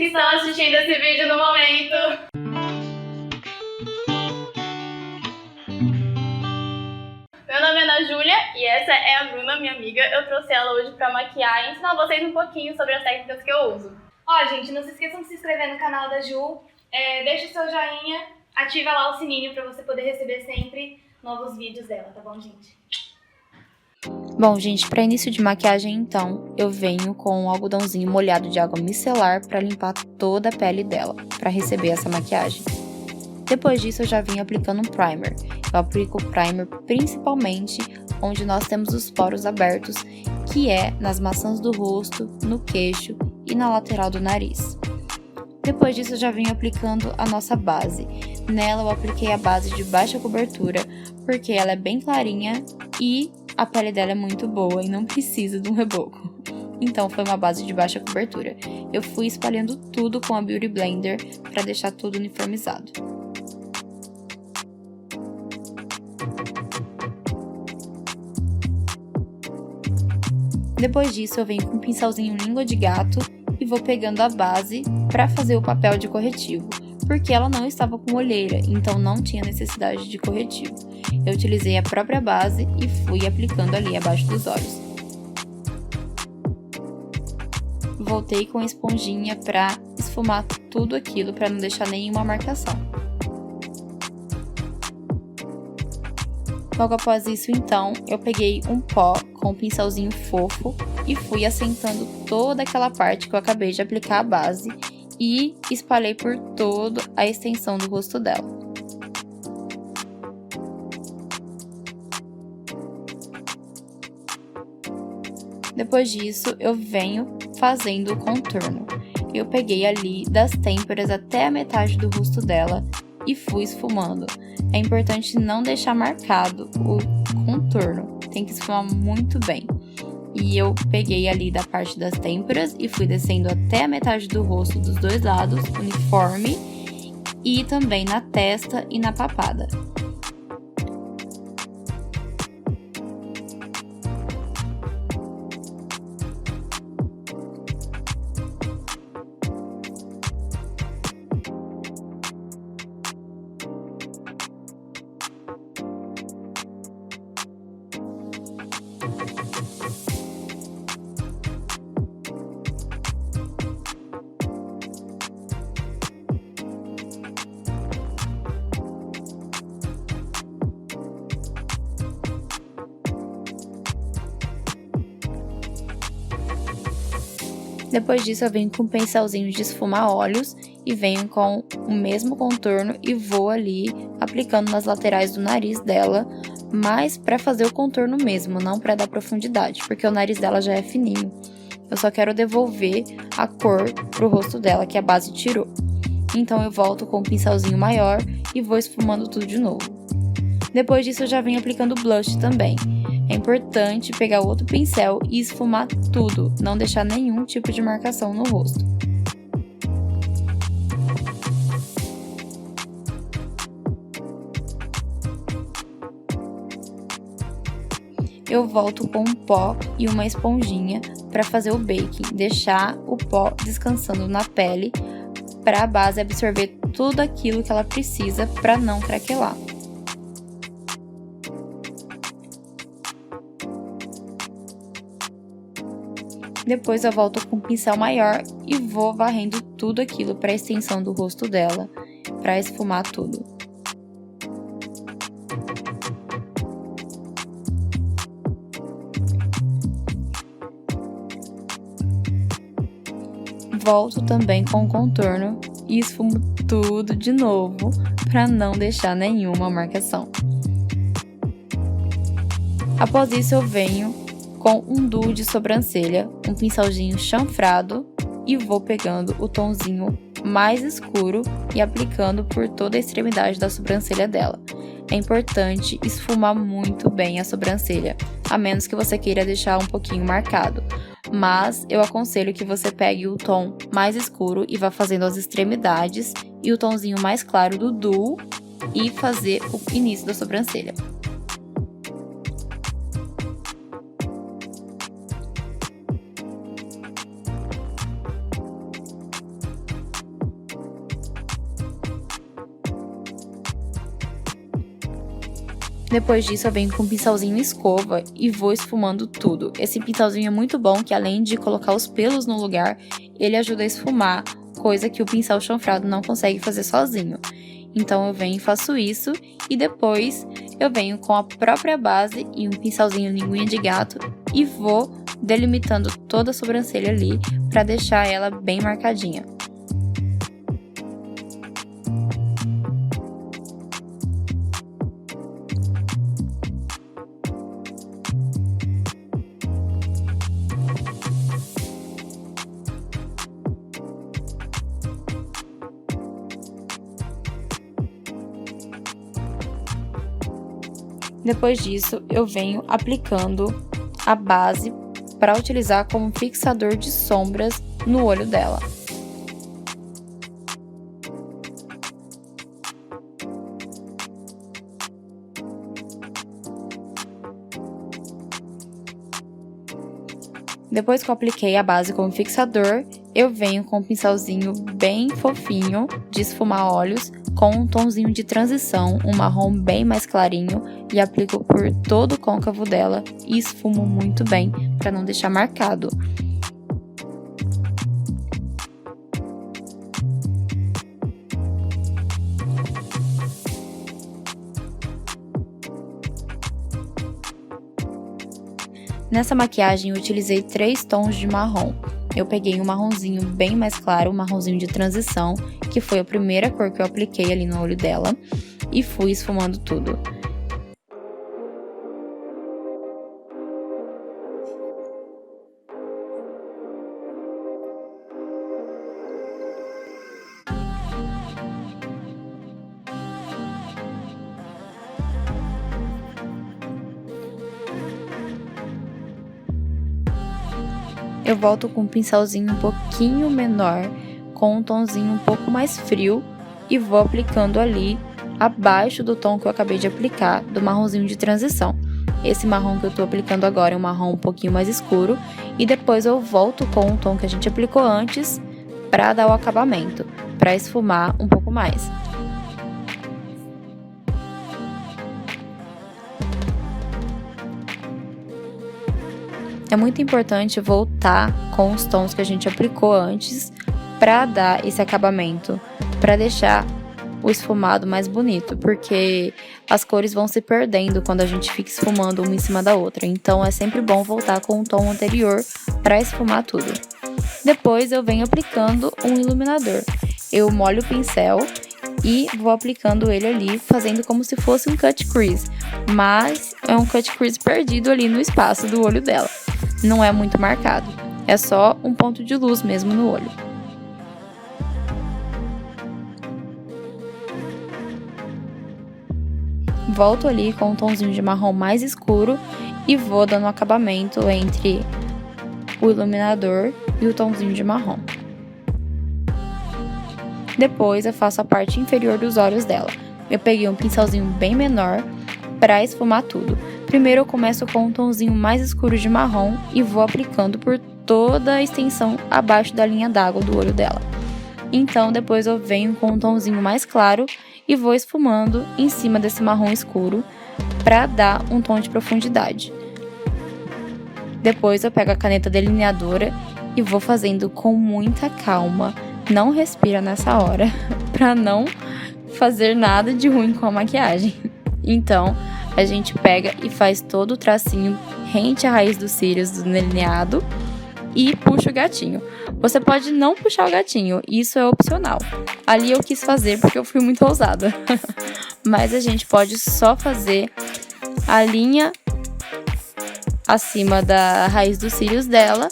que estão assistindo esse vídeo no momento. Meu nome é Ana Júlia e essa é a Bruna, minha amiga. Eu trouxe ela hoje pra maquiar e ensinar vocês um pouquinho sobre as técnicas que eu uso. Ó, gente, não se esqueçam de se inscrever no canal da Ju, deixa o seu joinha, ativa lá o sininho pra você poder receber sempre novos vídeos dela, tá bom, gente? Bom, gente, para início de maquiagem, então, eu venho com um algodãozinho molhado de água micelar para limpar toda a pele dela, para receber essa maquiagem. Depois disso, eu já vim aplicando um primer. Eu aplico o primer principalmente onde nós temos os poros abertos, que é nas maçãs do rosto, no queixo e na lateral do nariz. Depois disso, eu já vim aplicando a nossa base. Nela, eu apliquei a base de baixa cobertura, porque ela é bem clarinha e a pele dela é muito boa e não precisa de um reboco. Então, foi uma base de baixa cobertura. Eu fui espalhando tudo com a Beauty Blender para deixar tudo uniformizado. Depois disso, eu venho com um pincelzinho língua de gato e vou pegando a base para fazer o papel de corretivo, porque ela não estava com olheira, então não tinha necessidade de corretivo. Eu utilizei a própria base e fui aplicando ali abaixo dos olhos. Voltei com a esponjinha para esfumar tudo aquilo, para não deixar nenhuma marcação. Logo após isso, então, eu peguei um pó com um pincelzinho fofo e fui assentando toda aquela parte que eu acabei de aplicar a base e espalhei por toda a extensão do rosto dela. Depois disso, eu venho fazendo o contorno. Eu peguei ali das têmporas até a metade do rosto dela e fui esfumando. É importante não deixar marcado o contorno, tem que esfumar muito bem. E eu peguei ali da parte das têmporas e fui descendo até a metade do rosto dos dois lados, uniforme, e também na testa e na papada. Depois disso, eu venho com um pincelzinho de esfumar olhos e venho com o mesmo contorno e vou ali aplicando nas laterais do nariz dela, mas para fazer o contorno mesmo, não para dar profundidade, porque o nariz dela já é fininho. Eu só quero devolver a cor pro rosto dela, que a base tirou. Então eu volto com um pincelzinho maior e vou esfumando tudo de novo. Depois disso, eu já venho aplicando blush também. É importante pegar outro pincel e esfumar tudo, não deixar nenhum tipo de marcação no rosto. Eu volto com um pó e uma esponjinha para fazer o baking, deixar o pó descansando na pele para a base absorver tudo aquilo que ela precisa para não craquelar. Depois eu volto com um pincel maior e vou varrendo tudo aquilo para a extensão do rosto dela, para esfumar tudo. Volto também com o contorno e esfumo tudo de novo para não deixar nenhuma marcação. Após isso eu venho com um duo de sobrancelha, um pincelzinho chanfrado e vou pegando o tonzinho mais escuro e aplicando por toda a extremidade da sobrancelha dela. É importante esfumar muito bem a sobrancelha, a menos que você queira deixar um pouquinho marcado. Mas eu aconselho que você pegue o tom mais escuro e vá fazendo as extremidades e o tonzinho mais claro do duo e fazer o início da sobrancelha. Depois disso eu venho com um pincelzinho escova e vou esfumando tudo. Esse pincelzinho é muito bom, que além de colocar os pelos no lugar, ele ajuda a esfumar, coisa que o pincel chanfrado não consegue fazer sozinho. Então eu venho e faço isso, e depois eu venho com a própria base e um pincelzinho linguinha de gato e vou delimitando toda a sobrancelha ali para deixar ela bem marcadinha. Depois disso, eu venho aplicando a base para utilizar como fixador de sombras no olho dela. Depois que eu apliquei a base como fixador, eu venho com um pincelzinho bem fofinho de esfumar olhos com um tonzinho de transição, um marrom bem mais clarinho, e aplico por todo o côncavo dela e esfumo muito bem para não deixar marcado. Nessa maquiagem eu utilizei 3 tons de marrom. Eu peguei um marronzinho bem mais claro, um marronzinho de transição, que foi a primeira cor que eu apliquei ali no olho dela, e fui esfumando tudo. Eu volto com um pincelzinho um pouquinho menor, com um tonzinho um pouco mais frio, e vou aplicando ali abaixo do tom que eu acabei de aplicar, do marronzinho de transição. Esse marrom que eu tô aplicando agora é um marrom um pouquinho mais escuro, e depois eu volto com o tom que a gente aplicou antes para dar o acabamento, para esfumar um pouco mais. É muito importante voltar com os tons que a gente aplicou antes para dar esse acabamento, para deixar o esfumado mais bonito, porque as cores vão se perdendo quando a gente fica esfumando uma em cima da outra. Então é sempre bom voltar com o tom anterior para esfumar tudo. Depois eu venho aplicando um iluminador. Eu molho o pincel e vou aplicando ele ali, fazendo como se fosse um cut crease, mas é um cut crease perdido ali no espaço do olho dela. Não é muito marcado, é só um ponto de luz mesmo no olho. Volto ali com um tomzinho de marrom mais escuro e vou dando um acabamento entre o iluminador e o tomzinho de marrom. Depois eu faço a parte inferior dos olhos dela. Eu peguei um pincelzinho bem menor para esfumar tudo. Primeiro eu começo com um tomzinho mais escuro de marrom e vou aplicando por toda a extensão abaixo da linha d'água do olho dela. Então depois eu venho com um tomzinho mais claro e vou esfumando em cima desse marrom escuro para dar um tom de profundidade. Depois eu pego a caneta delineadora e vou fazendo com muita calma. Não respira nessa hora para não fazer nada de ruim com a maquiagem. Então a gente pega e faz todo o tracinho rente à raiz dos cílios do delineado e puxa o gatinho. Você pode não puxar o gatinho, isso é opcional. Ali eu quis fazer porque eu fui muito ousada. Mas a gente pode só fazer a linha acima da raiz dos cílios dela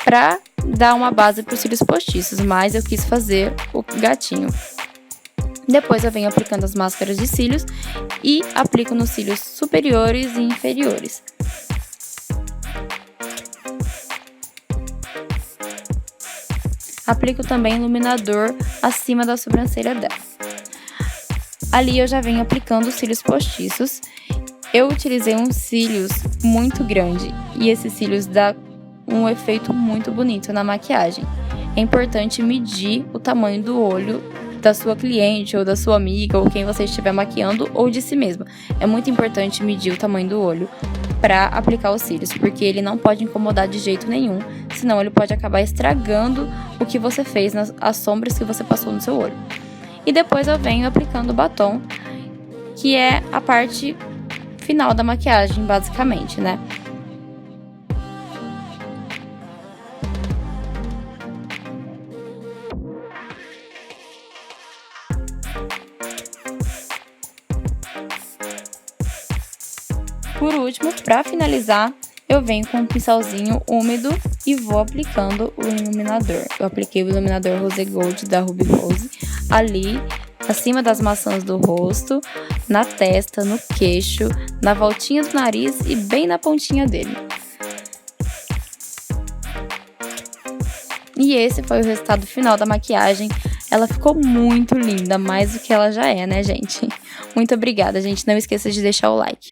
pra dar uma base para os cílios postiços, mas eu quis fazer o gatinho. Depois eu venho aplicando as máscaras de cílios e aplico nos cílios superiores e inferiores. Aplico também iluminador acima da sobrancelha dela. Ali eu já venho aplicando os cílios postiços. Eu utilizei uns cílios muito grande e esses cílios dão um efeito muito bonito na maquiagem. É importante medir o tamanho do olho da sua cliente ou da sua amiga ou quem você estiver maquiando ou de si mesma. É muito importante medir o tamanho do olho para aplicar os cílios, porque ele não pode incomodar de jeito nenhum, senão ele pode acabar estragando o que você fez, as sombras que você passou no seu olho. E depois eu venho aplicando o batom, que é a parte final da maquiagem, basicamente, né? Por último, para finalizar, eu venho com um pincelzinho úmido e vou aplicando o iluminador. Eu apliquei o iluminador Rose Gold da Ruby Rose ali, acima das maçãs do rosto, na testa, no queixo, na voltinha do nariz e bem na pontinha dele. E esse foi o resultado final da maquiagem. Ela ficou muito linda, mais do que ela já é, né, gente? Muito obrigada, gente. Não esqueça de deixar o like.